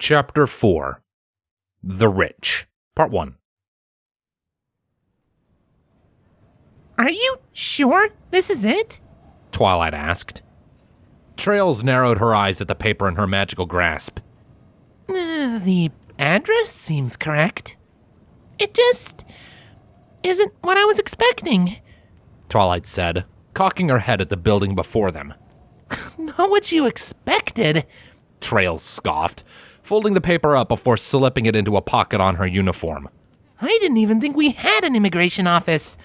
Chapter 4 The Rich, Part 1. Are you sure this is it? Twilight asked. Trails narrowed her eyes at the paper in her magical grasp. The address seems correct. It just isn't what I was expecting. Twilight said, cocking her head at the building before them. Not what you expected. Trails scoffed, folding the paper up before slipping it into a pocket on her uniform. I didn't even think we had an immigration office.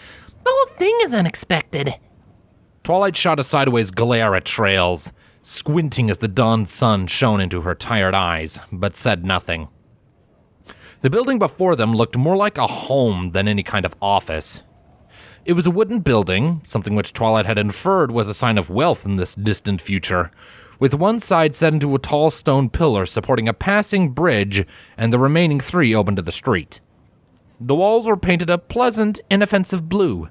The whole thing is unexpected. Twilight shot a sideways glare at Trails, squinting as the dawn sun shone into her tired eyes, but said nothing. The building before them looked more like a home than any kind of office. It was a wooden building, something which Twilight had inferred was a sign of wealth in this distant future, with one side set into a tall stone pillar supporting a passing bridge and the remaining three open to the street. The walls were painted a pleasant, inoffensive blue,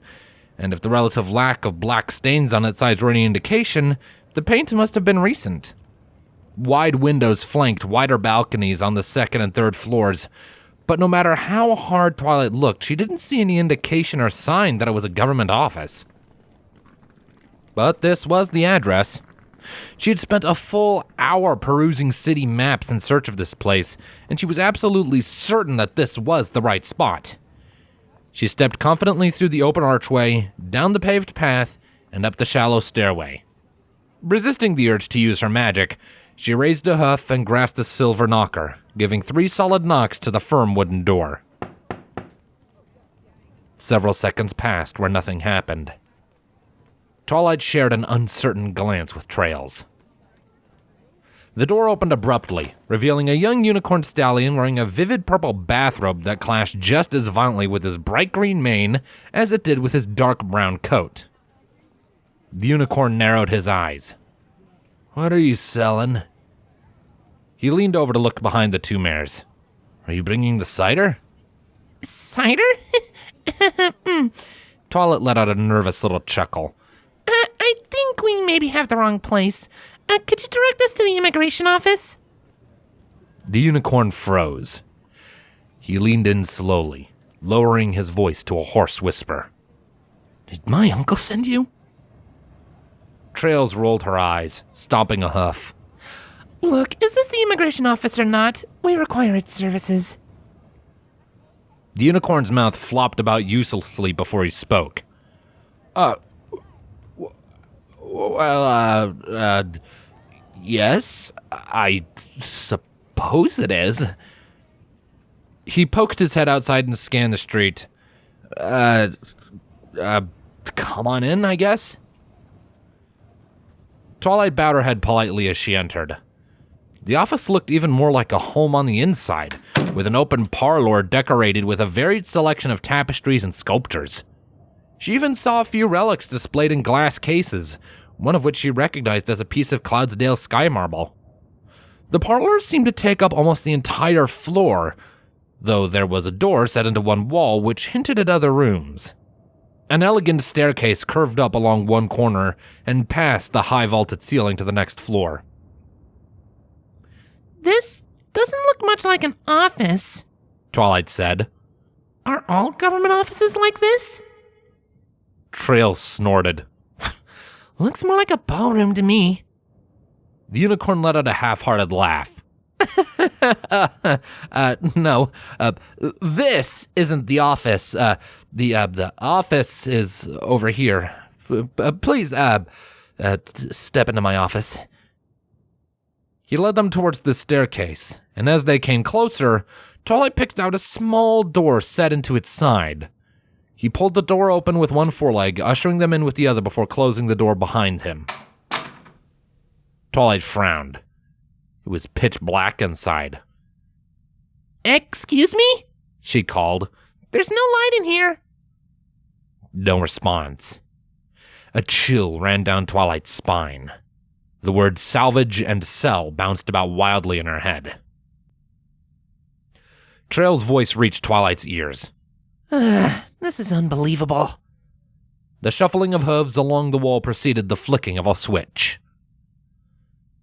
and if the relative lack of black stains on its sides were any indication, the paint must have been recent. Wide windows flanked wider balconies on the second and third floors, but no matter how hard Twilight looked, she didn't see any indication or sign that it was a government office. But this was the address. She had spent a full hour perusing city maps in search of this place, and she was absolutely certain that this was the right spot. She stepped confidently through the open archway, down the paved path, and up the shallow stairway. Resisting the urge to use her magic, she raised a hoof and grasped a silver knocker, giving 3 solid knocks to the firm wooden door. Several seconds passed where nothing happened. Twilight shared an uncertain glance with Trails. The door opened abruptly, revealing a young unicorn stallion wearing a vivid purple bathrobe that clashed just as violently with his bright green mane as it did with his dark brown coat. The unicorn narrowed his eyes. "What are you selling?" He leaned over to look behind the two mares. "Are you bringing the cider?" Cider? Twilight let out a nervous little chuckle. I think we maybe have the wrong place. Could you direct us to the immigration office? The unicorn froze. He leaned in slowly, lowering his voice to a hoarse whisper. "Did my uncle send you?" Trails rolled her eyes, stomping a hoof. Look, is this the immigration office or not? We require its services. The unicorn's mouth flopped about uselessly before he spoke. Yes, I suppose it is." He poked his head outside and scanned the street. Come on in, I guess? Twilight bowed her head politely as she entered. The office looked even more like a home on the inside, with an open parlor decorated with a varied selection of tapestries and sculptures. She even saw a few relics displayed in glass cases, one of which she recognized as a piece of Cloudsdale sky marble. The parlor seemed to take up almost the entire floor, though there was a door set into one wall which hinted at other rooms. An elegant staircase curved up along one corner and past the high vaulted ceiling to the next floor. This doesn't look much like an office, Twilight said. Are all government offices like this? Trails snorted. Looks more like a ballroom to me. The unicorn let out a half-hearted laugh. No, this isn't the office. The office is over here. Please, step into my office. He led them towards the staircase, and as they came closer, Twilight picked out a small door set into its side. He pulled the door open with one foreleg, ushering them in with the other before closing the door behind him. Twilight frowned. It was pitch black inside. "Excuse me?" she called. "There's no light in here." No response. A chill ran down Twilight's spine. The words salvage and sell bounced about wildly in her head. Trail's voice reached Twilight's ears. This is unbelievable. The shuffling of hooves along the wall preceded the flicking of a switch.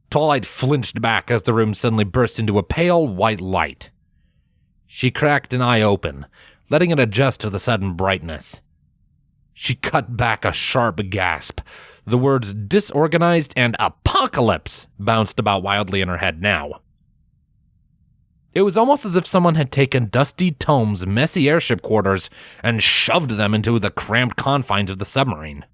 Twilight flinched back as the room suddenly burst into a pale white light. She cracked an eye open, letting it adjust to the sudden brightness. She cut back a sharp gasp. The words disorganized and apocalypse bounced about wildly in her head now. It was almost as if someone had taken Dusty Tome's messy airship quarters and shoved them into the cramped confines of the submarine.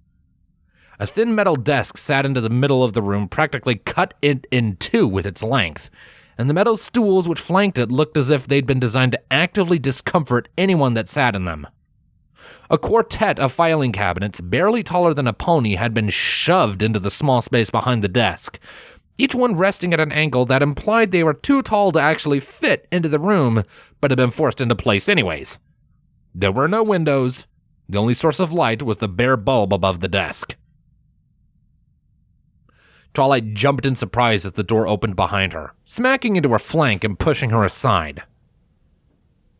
A thin metal desk sat into the middle of the room, practically cut it in two with its length, and the metal stools which flanked it looked as if they'd been designed to actively discomfort anyone that sat in them. A quartet of filing cabinets, barely taller than a pony, had been shoved into the small space behind the desk, each one resting at an angle that implied they were too tall to actually fit into the room, but had been forced into place anyways. There were no windows. The only source of light was the bare bulb above the desk. Twilight jumped in surprise as the door opened behind her, smacking into her flank and pushing her aside.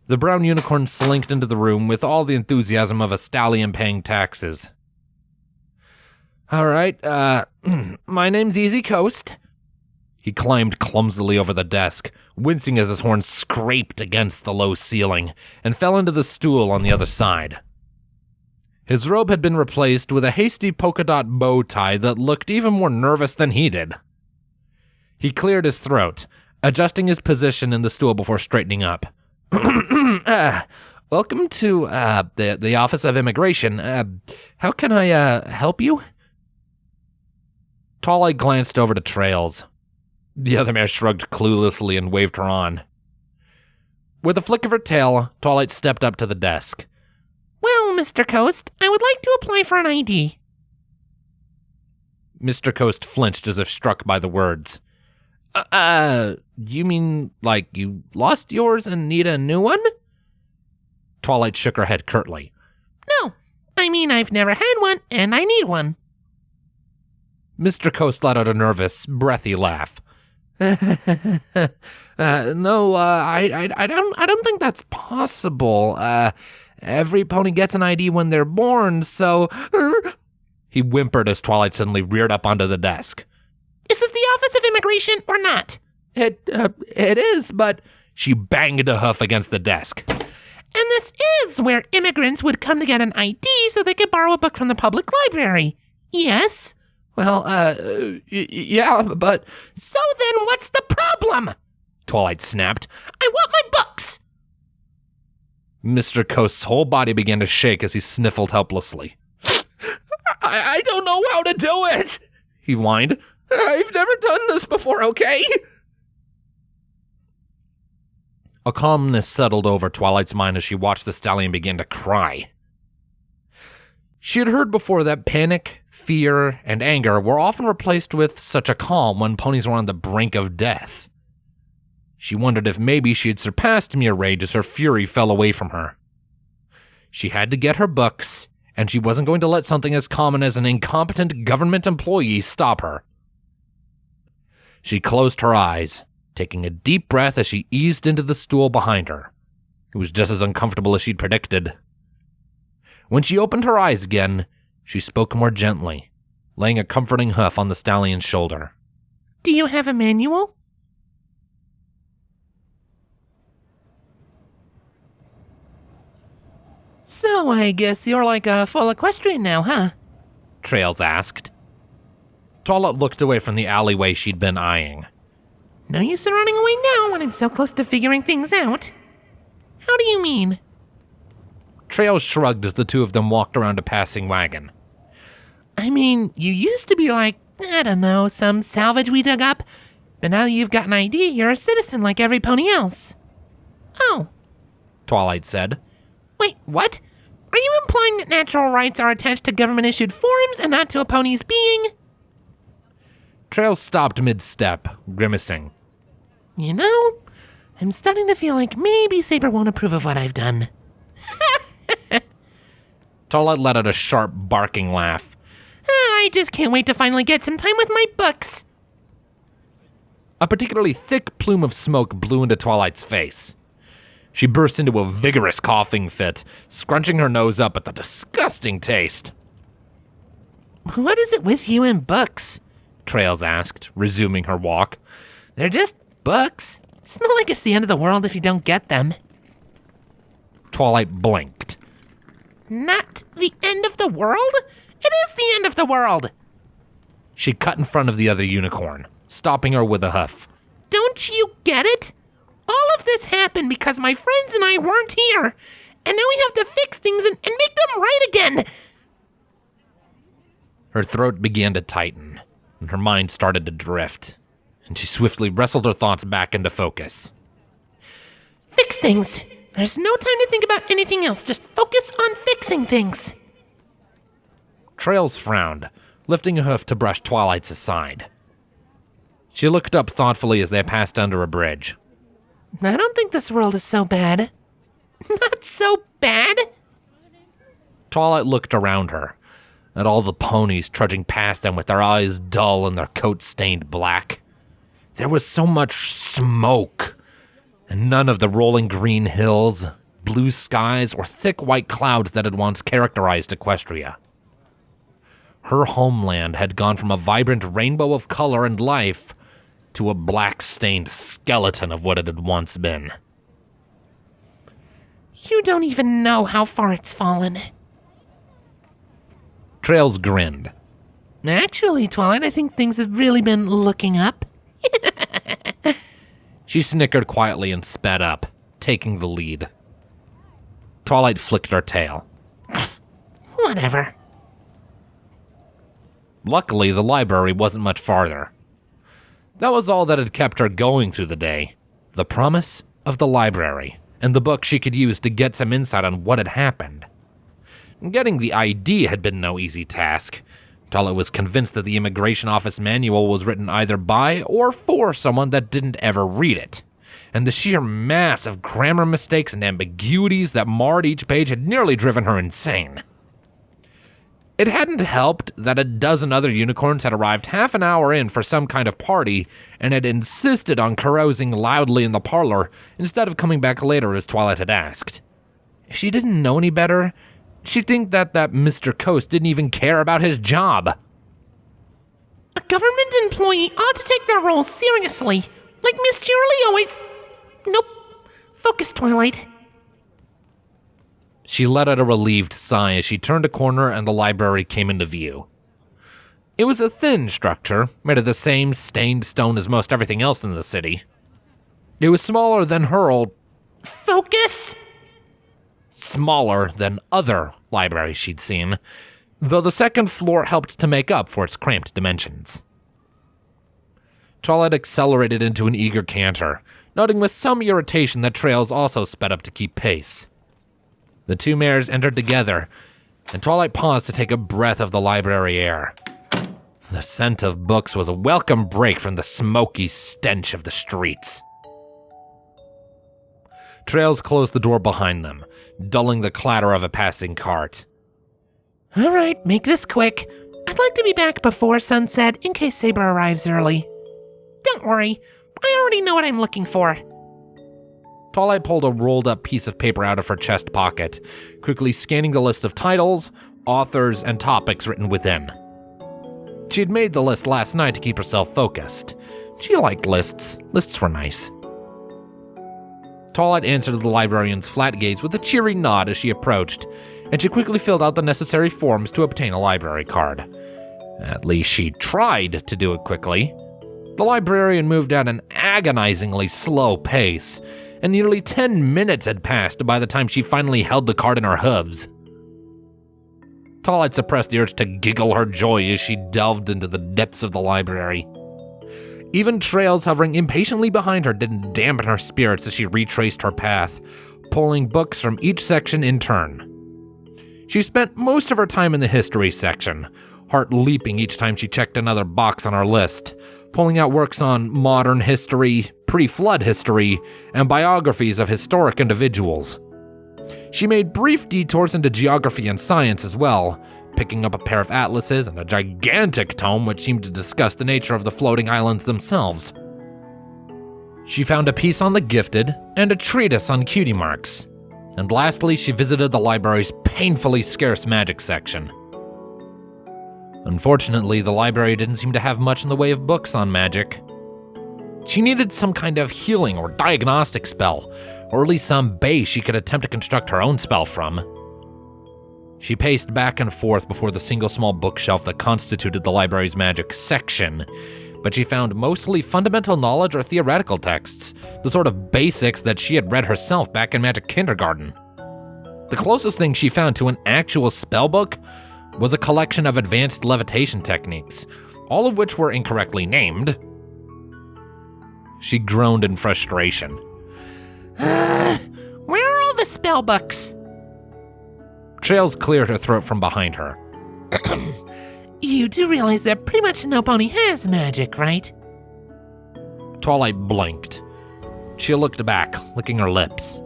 The brown unicorn slinked into the room with all the enthusiasm of a stallion paying taxes. All right, my name's Easy Coast. He climbed clumsily over the desk, wincing as his horn scraped against the low ceiling, and fell into the stool on the other side. His robe had been replaced with a hasty polka dot bow tie that looked even more nervous than he did. He cleared his throat, adjusting his position in the stool before straightening up. Welcome to the Office of Immigration. How can I help you? Twilight glanced over to Trails. The other mare shrugged cluelessly and waved her on. With a flick of her tail, Twilight stepped up to the desk. Well, Mr. Coast, I would like to apply for an ID. Mr. Coast flinched as if struck by the words. You mean like you lost yours and need a new one? Twilight shook her head curtly. No, I mean I've never had one and I need one. Mr. Coast let out a nervous, breathy laugh. No, I don't think that's possible. Every pony gets an ID when they're born, so... He whimpered as Twilight suddenly reared up onto the desk. Is this the Office of Immigration or not? It is, but... She banged a hoof against the desk. And this is where immigrants would come to get an ID so they could borrow a book from the public library. Yes? Well, yeah, but... So then what's the problem? Twilight snapped. I want my books! Mr. Coast's whole body began to shake as he sniffled helplessly. I don't know how to do it, he whined. I've never done this before, okay? A calmness settled over Twilight's mind as she watched the stallion begin to cry. She had heard before that panic, fear, and anger were often replaced with such a calm when ponies were on the brink of death. She wondered if maybe she had surpassed mere rage as her fury fell away from her. She had to get her books, and she wasn't going to let something as common as an incompetent government employee stop her. She closed her eyes, taking a deep breath as she eased into the stool behind her. It was just as uncomfortable as she'd predicted. When she opened her eyes again, she spoke more gently, laying a comforting hoof on the stallion's shoulder. Do you have a manual? So I guess you're like a full equestrian now, huh? Trails asked. Twilight looked away from the alleyway she'd been eyeing. No use in running away now when I'm so close to figuring things out. How do you mean? Trails shrugged as the two of them walked around a passing wagon. I mean, you used to be like, I don't know, some salvage we dug up, but now you've got an ID, you're a citizen like every pony else. Oh. Twilight said. Wait, what? Are you implying that natural rights are attached to government-issued forms and not to a pony's being? Trails stopped mid-step, grimacing. You know, I'm starting to feel like maybe Saber won't approve of what I've done. Twilight let out a sharp, barking laugh. I just can't wait to finally get some time with my books. A particularly thick plume of smoke blew into Twilight's face. She burst into a vigorous coughing fit, scrunching her nose up at the disgusting taste. What is it with you and books? Trails asked, resuming her walk. They're just books. It's not like it's the end of the world if you don't get them. Twilight blinked. Not the end of the world? It is the end of the world! She cut in front of the other unicorn, stopping her with a huff. Don't you get it? All of this happened because my friends and I weren't here, and now we have to fix things and make them right again! Her throat began to tighten, and her mind started to drift, and she swiftly wrestled her thoughts back into focus. Fix things! There's no time to think about anything else, just focus on fixing things! Trails frowned, lifting a hoof to brush Twilight's aside. She looked up thoughtfully as they passed under a bridge. I don't think this world is so bad. Not so bad? Twilight looked around her, at all the ponies trudging past them with their eyes dull and their coats stained black. There was so much smoke, and none of the rolling green hills, blue skies, or thick white clouds that had once characterized Equestria. Her homeland had gone from a vibrant rainbow of color and life to a black-stained skeleton of what it had once been. You don't even know how far it's fallen. Trails grinned. Actually, Twilight, I think things have really been looking up. She snickered quietly and sped up, taking the lead. Twilight flicked her tail. Whatever. Luckily, the library wasn't much farther. That was all that had kept her going through the day. The promise of the library, and the book she could use to get some insight on what had happened. Getting the ID had been no easy task. Twilight was convinced that the immigration office manual was written either by or for someone that didn't ever read it, and the sheer mass of grammar mistakes and ambiguities that marred each page had nearly driven her insane. It hadn't helped that a dozen other unicorns had arrived half an hour in for some kind of party and had insisted on carousing loudly in the parlor instead of coming back later as Twilight had asked. If she didn't know any better, she'd think that Mr. Coast didn't even care about his job. A government employee ought to take their role seriously, like Miss Cheerily always... Nope. Focus, Twilight. She let out a relieved sigh as she turned a corner and the library came into view. It was a thin structure, made of the same stained stone as most everything else in the city. It was smaller than her old... Focus! Smaller than other libraries she'd seen, though the second floor helped to make up for its cramped dimensions. Twilight accelerated into an eager canter, noting with some irritation that Trails also sped up to keep pace. The two mares entered together, and Twilight paused to take a breath of the library air. The scent of books was a welcome break from the smoky stench of the streets. Trails closed the door behind them, dulling the clatter of a passing cart. All right, make this quick. I'd like to be back before sunset in case Saber arrives early. Don't worry, I already know what I'm looking for. Twilight pulled a rolled-up piece of paper out of her chest pocket, quickly scanning the list of titles, authors, and topics written within. She'd made the list last night to keep herself focused. She liked lists. Lists were nice. Twilight answered the librarian's flat gaze with a cheery nod as she approached, and she quickly filled out the necessary forms to obtain a library card. At least she tried to do it quickly. The librarian moved at an agonizingly slow pace, and nearly 10 minutes had passed by the time she finally held the card in her hooves. Twilight suppressed the urge to giggle her joy as she delved into the depths of the library. Even Trails hovering impatiently behind her didn't dampen her spirits as she retraced her path, pulling books from each section in turn. She spent most of her time in the history section, heart leaping each time she checked another box on her list, pulling out works on modern history, pre-flood history, and biographies of historic individuals. She made brief detours into geography and science as well, picking up a pair of atlases and a gigantic tome which seemed to discuss the nature of the floating islands themselves. She found a piece on the gifted and a treatise on cutie marks. And lastly, she visited the library's painfully scarce magic section. Unfortunately, the library didn't seem to have much in the way of books on magic. She needed some kind of healing or diagnostic spell, or at least some base she could attempt to construct her own spell from. She paced back and forth before the single small bookshelf that constituted the library's magic section, but she found mostly fundamental knowledge or theoretical texts, the sort of basics that she had read herself back in magic kindergarten. The closest thing she found to an actual spellbook was a collection of advanced levitation techniques, all of which were incorrectly named. She groaned in frustration. Where are all the spell books? Trails cleared her throat from behind her. You do realize that pretty much no pony has magic, right? Twilight blinked. She looked back, licking her lips.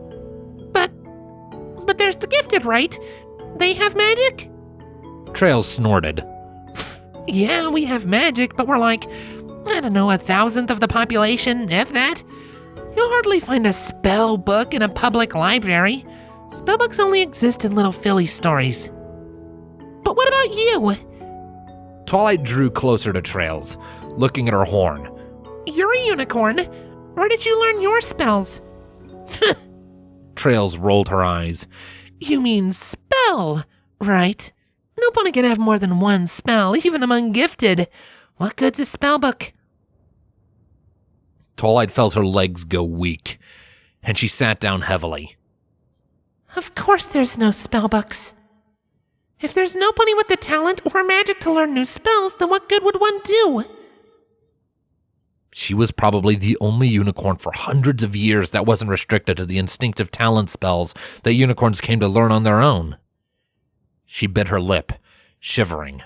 But there's the gifted, right? They have magic? Trails snorted. Yeah, we have magic, but we're like, I don't know, 1,000th of the population, if that. You'll hardly find a spell book in a public library. Spellbooks only exist in little Philly stories. But what about you? Twilight drew closer to Trails, looking at her horn. You're a unicorn. Where did you learn your spells? Trails rolled her eyes. You mean spell, right? No pony can have more than one spell, even among gifted. What good's a spellbook? Twilight felt her legs go weak, and she sat down heavily. Of course there's no spellbooks. If there's no pony with the talent or magic to learn new spells, then what good would one do? She was probably the only unicorn for hundreds of years that wasn't restricted to the instinctive talent spells that unicorns came to learn on their own. She bit her lip, shivering.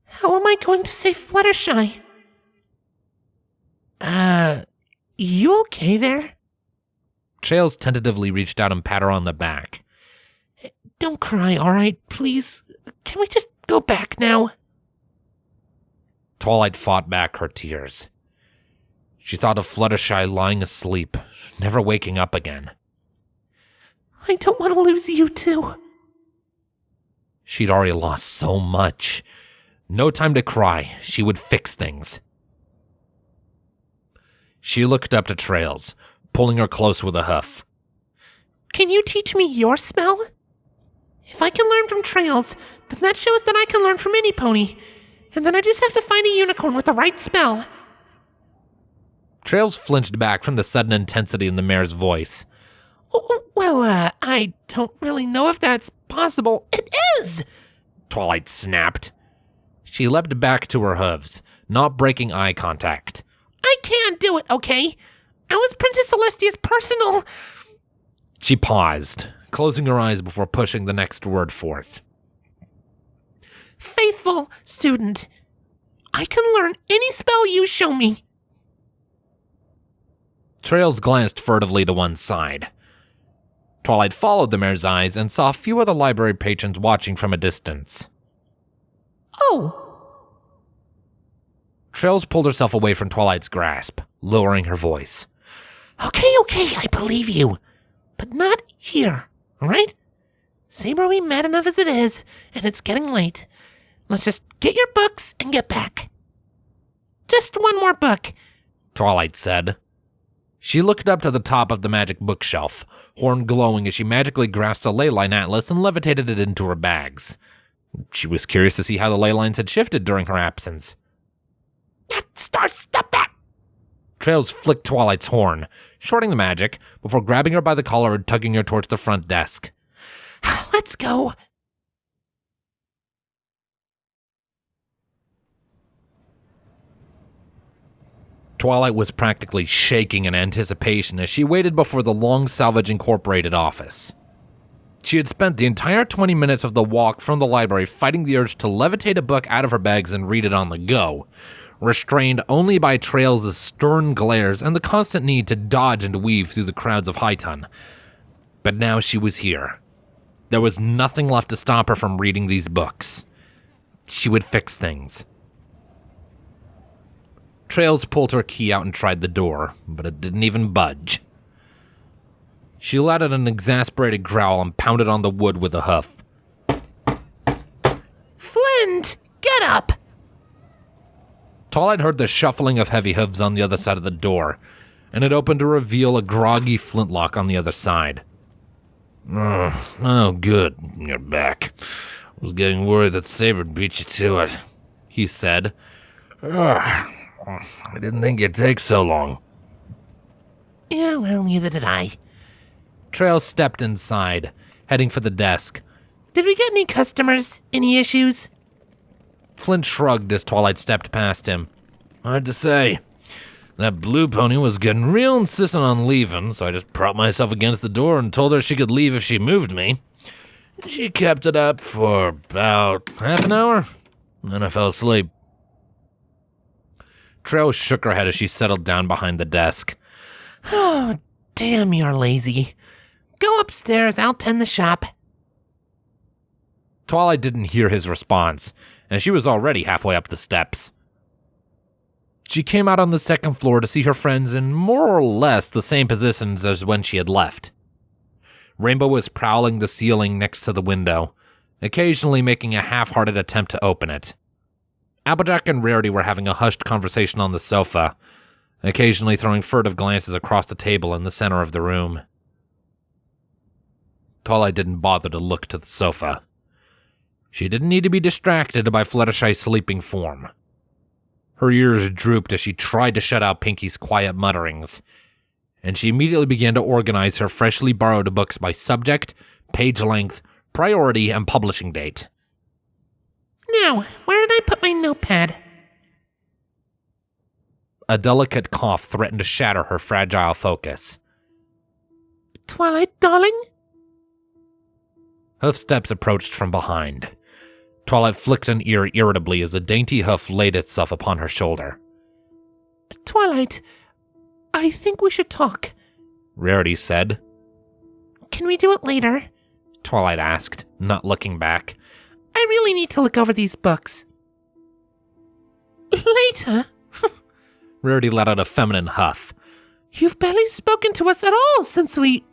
How am I going to say Fluttershy? You okay there? Trails tentatively reached out and pat her on the back. Don't cry, all right? Please, can we just go back now? Twilight fought back her tears. She thought of Fluttershy lying asleep, never waking up again. I don't want to lose you too. She'd already lost so much. No time to cry. She would fix things. She looked up to Trails, pulling her close with a huff. Can you teach me your spell? If I can learn from Trails, then that shows that I can learn from any pony. And then I just have to find a unicorn with the right spell. Trails flinched back from the sudden intensity in the mare's voice. Well, I don't really know if that's possible. It is! Twilight snapped. She leapt back to her hooves, not breaking eye contact. I can't do it, okay? I was Princess Celestia's personal... She paused, closing her eyes before pushing the next word forth. Faithful student. I can learn any spell you show me. Trails glanced furtively to one side. Twilight followed the mare's eyes and saw a few of the library patrons watching from a distance. Oh. Trails pulled herself away from Twilight's grasp, lowering her voice. Okay, I believe you. But not here, all right? Saber, we mad enough as it is, and it's getting late. Let's just get your books and get back. Just one more book, Twilight said. She looked up to the top of the magic bookshelf, horn glowing as she magically grasped a ley line atlas and levitated it into her bags. She was curious to see how the ley lines had shifted during her absence. Stop that! Trails flicked Twilight's horn, shorting the magic, before grabbing her by the collar and tugging her towards the front desk. Let's go. Twilight was practically shaking in anticipation as she waited before the Long Salvage Incorporated office. She had spent the entire 20 minutes of the walk from the library fighting the urge to levitate a book out of her bags and read it on the go, restrained only by Trails' stern glares and the constant need to dodge and weave through the crowds of Highton. But now she was here. There was nothing left to stop her from reading these books. She would fix things. Trails pulled her key out and tried the door, but it didn't even budge. She let out an exasperated growl and pounded on the wood with a hoof. Flint! Shut up! Twilight heard the shuffling of heavy hooves on the other side of the door, and it opened to reveal a groggy flintlock on the other side. Oh, good. You're back. I was getting worried that Saber beat you to it, he said. I didn't think it'd take so long. Yeah, well, neither did I. Trails stepped inside, heading for the desk. Did we get any customers? Any issues? Flint shrugged as Twilight stepped past him. Hard to say. That blue pony was getting real insistent on leaving, so I just propped myself against the door and told her she could leave if she moved me. She kept it up for about half an hour, and then I fell asleep. Trail shook her head as she settled down behind the desk. Oh, damn, you're lazy. Go upstairs, I'll tend the shop. Twilight didn't hear his response, and she was already halfway up the steps. She came out on the second floor to see her friends in more or less the same positions as when she had left. Rainbow was prowling the ceiling next to the window, occasionally making a half-hearted attempt to open it. Applejack and Rarity were having a hushed conversation on the sofa, occasionally throwing furtive glances across the table in the center of the room. Twilight didn't bother to look to the sofa. She didn't need to be distracted by Fluttershy's sleeping form. Her ears drooped as she tried to shut out Pinky's quiet mutterings, and she immediately began to organize her freshly borrowed books by subject, page length, priority, and publishing date. Now, where did I put my notepad? A delicate cough threatened to shatter her fragile focus. Twilight, darling? Hoofsteps approached from behind. Twilight flicked an ear irritably as a dainty hoof laid itself upon her shoulder. Twilight, I think we should talk, Rarity said. Can we do it later? Twilight asked, not looking back. I really need to look over these books. Later? Rarity let out a feminine huff. You've barely spoken to us at all since we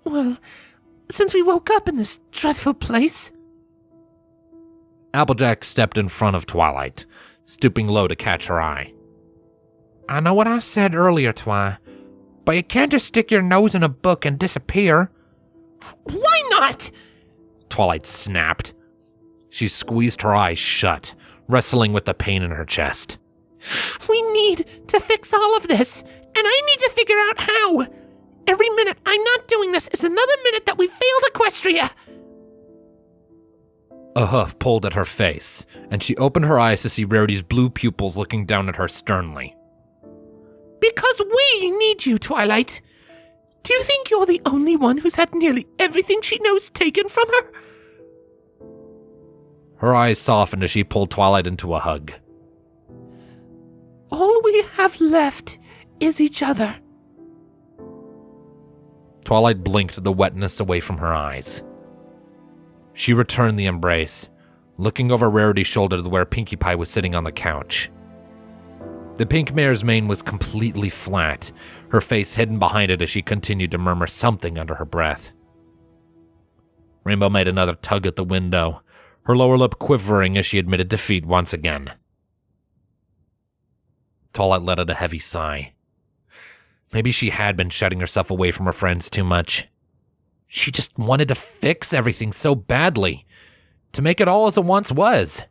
woke up in this dreadful place. Applejack stepped in front of Twilight, stooping low to catch her eye. I know what I said earlier, Twi, but you can't just stick your nose in a book and disappear. Why not? Twilight snapped. She squeezed her eyes shut, wrestling with the pain in her chest. We need to fix all of this, and I need to figure out how. Every minute I'm not doing this is another minute that we failed Equestria. A hoof pulled at her face, and she opened her eyes to see Rarity's blue pupils looking down at her sternly. Because we need you, Twilight. Do you think you're the only one who's had nearly everything she knows taken from her? Her eyes softened as she pulled Twilight into a hug. All we have left is each other. Twilight blinked the wetness away from her eyes. She returned the embrace, looking over Rarity's shoulder to where Pinkie Pie was sitting on the couch. The pink mare's mane was completely flat, her face hidden behind it as she continued to murmur something under her breath. Rainbow made another tug at the window, her lower lip quivering as she admitted defeat once again. Twilight let out a heavy sigh. Maybe she had been shutting herself away from her friends too much. She just wanted to fix everything so badly, to make it all as it once was.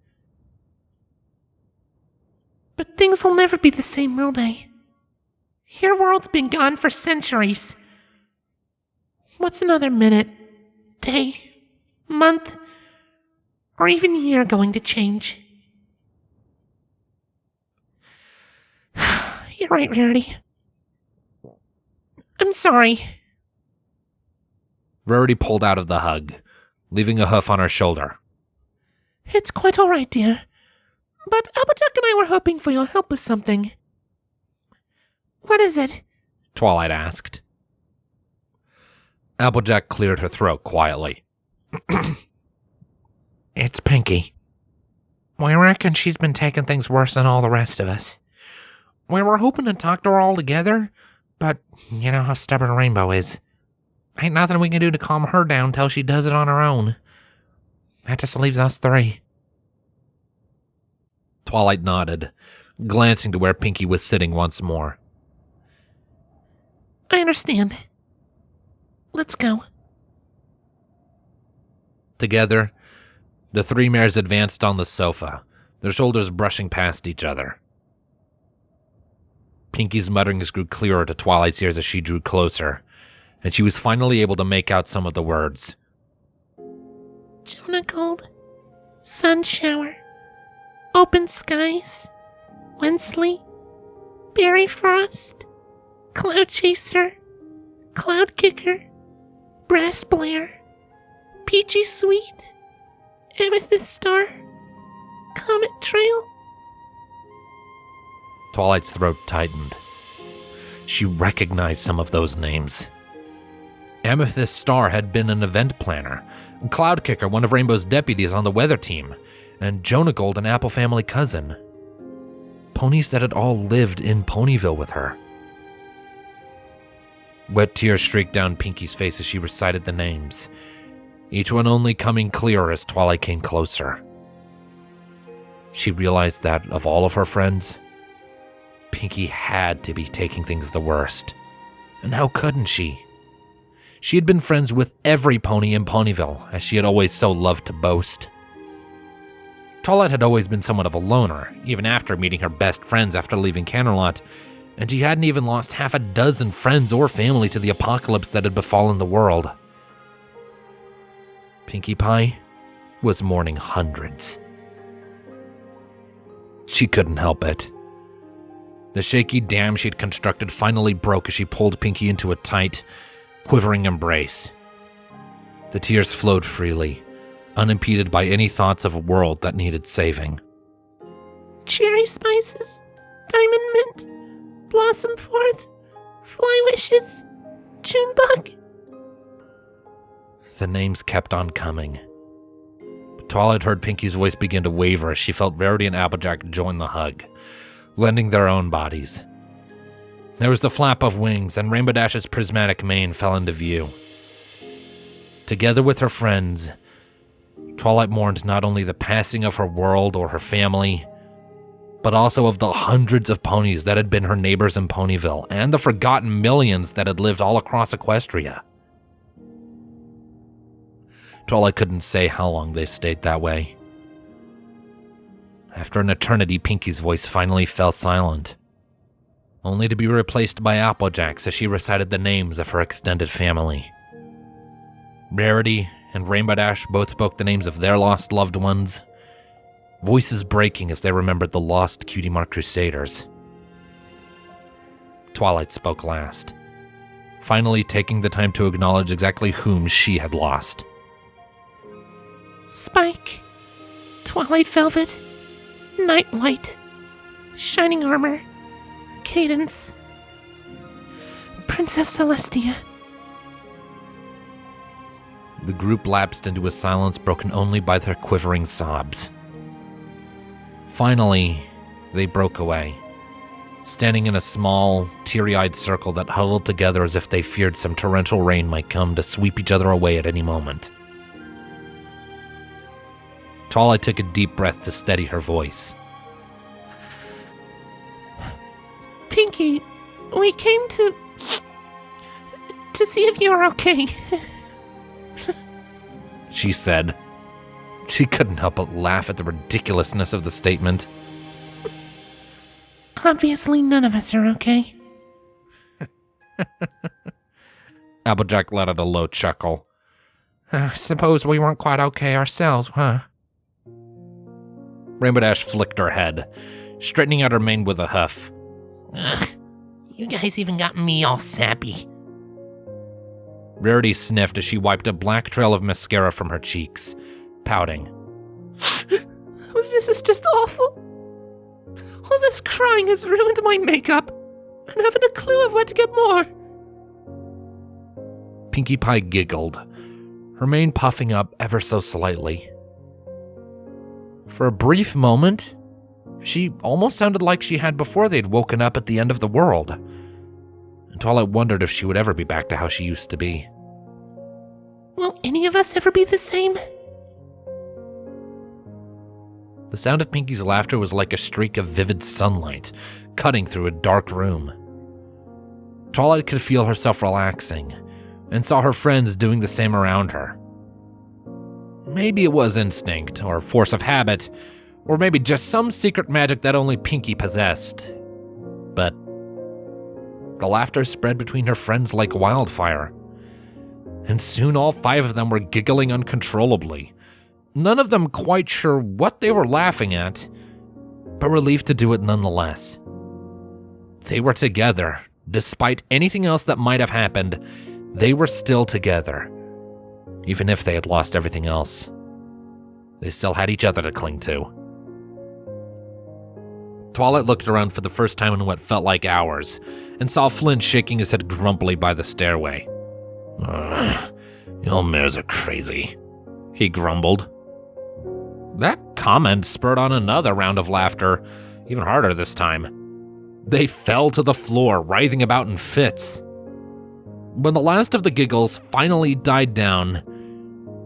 But things will never be the same, will they? Your world's been gone for centuries. What's another minute, day, month, or even year going to change? You're right, Rarity. I'm sorry. Rarity pulled out of the hug, leaving a hoof on her shoulder. It's quite all right, dear. But Applejack and I were hoping for your help with something. What is it? Twilight asked. Applejack cleared her throat quietly. It's Pinkie. We reckon she's been taking things worse than all the rest of us. We were hoping to talk to her all together, but you know how stubborn Rainbow is. Ain't nothing we can do to calm her down till she does it on her own. That just leaves us three. Twilight nodded, glancing to where Pinky was sitting once more. I understand. Let's go. Together, the three mares advanced on the sofa, their shoulders brushing past each other. Pinky's mutterings grew clearer to Twilight's ears as she drew closer, and she was finally able to make out some of the words. Jonah Gold, Sun Shower, Open Skies, Wensley, Berry Frost, Cloud Chaser, Cloud Kicker, Brass Blair, Peachy Sweet, Amethyst Star, Comet Trail. Twilight's throat tightened. She recognized some of those names. Amethyst Star had been an event planner, Cloud Kicker one of Rainbow's deputies on the weather team, and Jonah Gold an Apple family cousin. Ponies that had all lived in Ponyville with her. Wet tears streaked down Pinky's face as she recited the names, each one only coming clearer as Twilight came closer. She realized that, of all of her friends, Pinky had to be taking things the worst. And how couldn't she? She had been friends with every pony in Ponyville, as she had always so loved to boast. Twilight had always been somewhat of a loner, even after meeting her best friends after leaving Canterlot, and she hadn't even lost half a dozen friends or family to the apocalypse that had befallen the world. Pinkie Pie was mourning hundreds. She couldn't help it. The shaky dam she'd constructed finally broke as she pulled Pinky into a tight, quivering embrace. The tears flowed freely, unimpeded by any thoughts of a world that needed saving. Cherry Spices, Diamond Mint, Blossom Forth, Fly Wishes, Junebug. The names kept on coming. Twilight heard Pinky's voice begin to waver as she felt Rarity and Applejack join the hug, lending their own bodies. There was the flap of wings, and Rainbow Dash's prismatic mane fell into view. Together with her friends, Twilight mourned not only the passing of her world or her family, but also of the hundreds of ponies that had been her neighbors in Ponyville, and the forgotten millions that had lived all across Equestria. Twilight couldn't say how long they stayed that way. After an eternity, Pinky's voice finally fell silent, only to be replaced by Applejack's as she recited the names of her extended family. Rarity and Rainbow Dash both spoke the names of their lost loved ones, voices breaking as they remembered the lost Cutie Mark Crusaders. Twilight spoke last, finally taking the time to acknowledge exactly whom she had lost. Spike, Twilight Velvet, Nightlight, Shining Armor, Cadence, Princess Celestia. The group lapsed into a silence broken only by their quivering sobs. Finally, they broke away, standing in a small, teary-eyed circle that huddled together as if they feared some torrential rain might come to sweep each other away at any moment. Twilight took a deep breath to steady her voice. Pinky, we came to see if you are okay. She said. She couldn't help but laugh at the ridiculousness of the statement. Obviously, none of us are okay. Applejack let out a low chuckle. Suppose we weren't quite okay ourselves, huh? Rainbow Dash flicked her head, straightening out her mane with a huff. You guys even got me all sappy. Rarity sniffed as she wiped a black trail of mascara from her cheeks, pouting. This is just awful. All this crying has ruined my makeup. I haven't a clue of where to get more. Pinkie Pie giggled, her mane puffing up ever so slightly. For a brief moment, she almost sounded like she had before they'd woken up at the end of the world. And Twilight wondered if she would ever be back to how she used to be. Will any of us ever be the same? The sound of Pinky's laughter was like a streak of vivid sunlight cutting through a dark room. Twilight could feel herself relaxing and saw her friends doing the same around her. Maybe it was instinct, or force of habit, or maybe just some secret magic that only Pinky possessed. But the laughter spread between her friends like wildfire, and soon all 5 of them were giggling uncontrollably, none of them quite sure what they were laughing at, but relieved to do it nonetheless. They were together. Despite anything else that might have happened, they were still together. Even if they had lost everything else, they still had each other to cling to. Twilight looked around for the first time in what felt like hours, and saw Flynn shaking his head grumpily by the stairway. "Y'all mares are crazy," he grumbled. That comment spurred on another round of laughter, even harder this time. They fell to the floor, writhing about in fits. When the last of the giggles finally died down,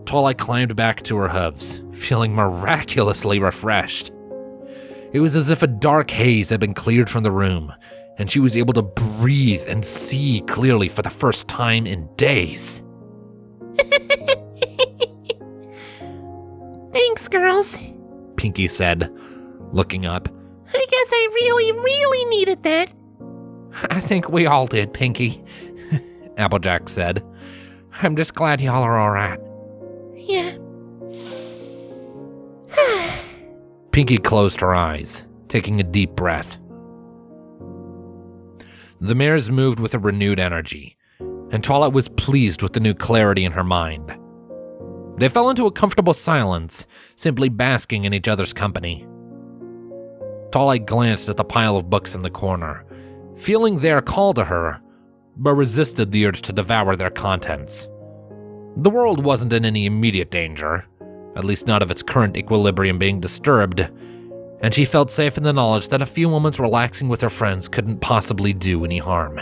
Twilight climbed back to her hooves, feeling miraculously refreshed. It was as if a dark haze had been cleared from the room, and she was able to breathe and see clearly for the first time in days. Thanks, girls, Pinky said, looking up. I guess I really needed that. I think we all did, Pinky, Applejack said. I'm just glad y'all are all right. Yeah. Pinky closed her eyes, taking a deep breath. The mares moved with a renewed energy, and Twilight was pleased with the new clarity in her mind. They fell into a comfortable silence, simply basking in each other's company. Twilight glanced at the pile of books in the corner, feeling their call to her, but resisted the urge to devour their contents. The world wasn't in any immediate danger, at least not of its current equilibrium being disturbed, and she felt safe in the knowledge that a few moments relaxing with her friends couldn't possibly do any harm.